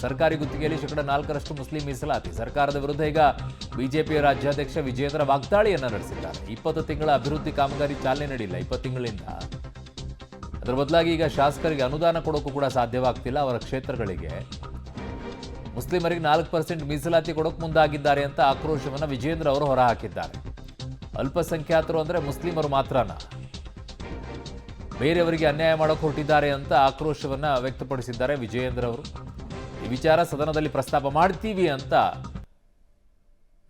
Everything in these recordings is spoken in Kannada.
ಸರ್ಕಾರಿ ಗುತ್ತಿಗೆಯಲ್ಲಿ ಶೇಕಡ 4ರಷ್ಟು ಮುಸ್ಲಿಂ ಮೀಸಲಾತಿ. ಸರ್ಕಾರದ ವಿರುದ್ಧ ಈಗ ಬಿಜೆಪಿಯ ರಾಜ್ಯಾಧ್ಯಕ್ಷ ವಿಜೇಂದ್ರ ವಾಗ್ದಾಳಿಯನ್ನು ನಡೆಸಿದ್ದಾರೆ. 20 ತಿಂಗಳ ಅಭಿವೃದ್ಧಿ ಕಾಮಗಾರಿ ಚಾಲನೆ ನೀಡಿಲ್ಲ 20 ತಿಂಗಳಿಂದ. ಅದರ ಬದಲಾಗಿ ಈಗ ಶಾಸಕರಿಗೆ ಅನುದಾನ ಕೊಡೋಕ್ಕೂ ಕೂಡ ಸಾಧ್ಯವಾಗ್ತಿಲ್ಲ. ಅವರ ಕ್ಷೇತ್ರಗಳಿಗೆ ಮುಸ್ಲಿಮರಿಗೆ 4% ಮೀಸಲಾತಿ ಕೊಡೋಕೆ ಮುಂದಾಗಿದ್ದಾರೆ ಅಂತ ಆಕ್ರೋಶವನ್ನು ವಿಜೇಂದ್ರ ಅವರು ಹೊರಹಾಕಿದ್ದಾರೆ. ಅಲ್ಪಸಂಖ್ಯಾತರು ಅಂದರೆ ಮುಸ್ಲಿಮರು ಮಾತ್ರನಾ, ಬೇರೆಯವರಿಗೆ ಅನ್ಯಾಯ ಮಾಡೋಕೆ ಹೊರಟಿದ್ದಾರೆ ಅಂತ ಆಕ್ರೋಶವನ್ನು ವ್ಯಕ್ತಪಡಿಸಿದ್ದಾರೆ ವಿಜಯೇಂದ್ರ ಅವರು. ಈ ವಿಚಾರ ಸದನದಲ್ಲಿ ಪ್ರಸ್ತಾಪ ಮಾಡ್ತೀವಿ ಅಂತ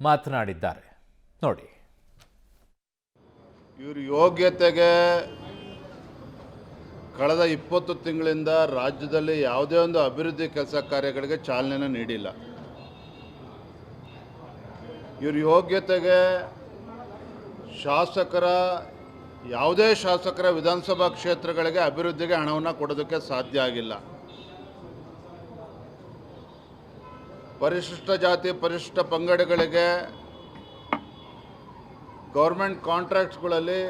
ಮಾತನಾಡಿದ್ದಾರೆ. ನೋಡಿ, ಇವರು ಯೋಗ್ಯತೆಗೆ ಕಳೆದ 20 ತಿಂಗಳಿಂದ ರಾಜ್ಯದಲ್ಲಿ ಯಾವುದೇ ಒಂದು ಅಭಿವೃದ್ಧಿ ಕೆಲಸ ಕಾರ್ಯಗಳಿಗೆ ಚಾಲನೆ ನೀಡಿಲ್ಲ. ಇವ್ರ ಯೋಗ್ಯತೆಗೆ ಯಾವುದೇ ಶಾಸಕರ ವಿಧಾನಸಭಾ ಕ್ಷೇತ್ರಗಳಿಗೆ ಅಭಿವೃದ್ಧಿಗೆ ಹಣವನ್ನು ಕೊಡೋದಕ್ಕೆ ಸಾಧ್ಯ ಆಗಿಲ್ಲ. ಪರಿಶಿಷ್ಟ ಜಾತಿ ಪರಿಶಿಷ್ಟ ಪಂಗಡಗಳಿಗೆ ಗೌರ್ಮೆಂಟ್ ಕಾಂಟ್ರಾಕ್ಟ್ಸ್ಗಳಲ್ಲಿ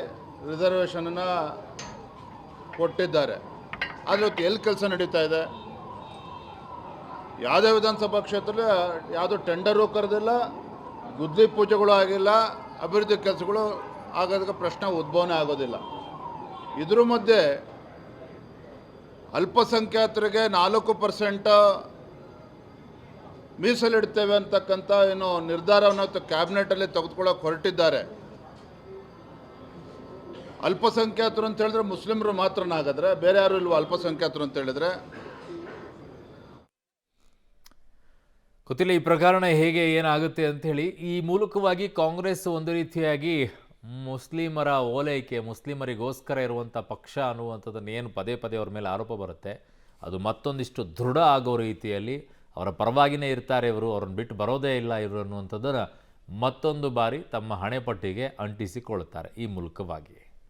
ರಿಸರ್ವೇಷನನ್ನು ಕೊಟ್ಟಿದ್ದಾರೆ. ಆದರೆ ಇವತ್ತು ಎಲ್ಲಿ ಕೆಲಸ ನಡೀತಾ ಇದೆ? ಯಾವುದೇ ವಿಧಾನಸಭಾ ಕ್ಷೇತ್ರದಲ್ಲಿ ಯಾವುದೋ ಟೆಂಡರು ಕರೆದಿಲ್ಲ, ಗುದ್ಲಿ ಪೂಜೆಗಳು ಆಗಿಲ್ಲ, ಅಭಿವೃದ್ಧಿ ಕೆಲಸಗಳು ಆಗೋದಕ್ಕೆ ಪ್ರಶ್ನೆ ಉದ್ಭವನೇ ಆಗೋದಿಲ್ಲ. ಇದ್ರ ಮಧ್ಯೆ ಅಲ್ಪಸಂಖ್ಯಾತರಿಗೆ 4% ಮೀಸಲಿಡ್ತೇವೆ ಅಂತಕ್ಕಂಥ ಏನು ನಿರ್ಧಾರವನ್ನು ಕ್ಯಾಬಿನೆಟಲ್ಲಿ ತೆಗೆದುಕೊಳ್ಳೋಕೆ ಹೊರಟಿದ್ದಾರೆ. ಅಲ್ಪಸಂಖ್ಯಾತರು ಅಂತ ಹೇಳಿದ್ರೆ ಮುಸ್ಲಿಮರು ಮಾತ್ರನಾಗಿದ್ರೆ ಬೇರೆ ಯಾರು ಇಲ್ವ? ಅಲ್ಪಸಂಖ್ಯಾತರು ಅಂತ ಹೇಳಿದ್ರೆ ಗೊತ್ತಿಲ್ಲ ಈ ಪ್ರಕರಣ ಹೇಗೆ ಏನಾಗುತ್ತೆ ಅಂತ ಹೇಳಿ. ಈ ಮೂಲಕವಾಗಿ ಕಾಂಗ್ರೆಸ್ ಒಂದು ರೀತಿಯಾಗಿ ಮುಸ್ಲಿಮರ ಓಲೈಕೆ, ಮುಸ್ಲಿಮರಿಗೋಸ್ಕರ ಇರುವಂಥ ಪಕ್ಷ ಅನ್ನುವಂಥದ್ದನ್ನು ಏನು ಪದೇ ಪದೇ ಅವ್ರ ಮೇಲೆ ಆರೋಪ ಬರುತ್ತೆ, ಅದು ಮತ್ತೊಂದಿಷ್ಟು ದೃಢ ಆಗೋ ರೀತಿಯಲ್ಲಿ ಅವರ ಪರವಾಗಿಯೇ ಇರ್ತಾರೆ ಇವರು, ಅವ್ರನ್ನ ಬಿಟ್ಟು ಬರೋದೇ ಇಲ್ಲ ಇವರು ಅನ್ನುವಂಥದ್ದನ್ನು ಮತ್ತೊಂದು ಬಾರಿ ತಮ್ಮ ಹಣೆಪಟ್ಟಿಗೆ ಅಂಟಿಸಿಕೊಳ್ಳುತ್ತಾರೆ ಈ ಮೂಲಕವಾಗಿ.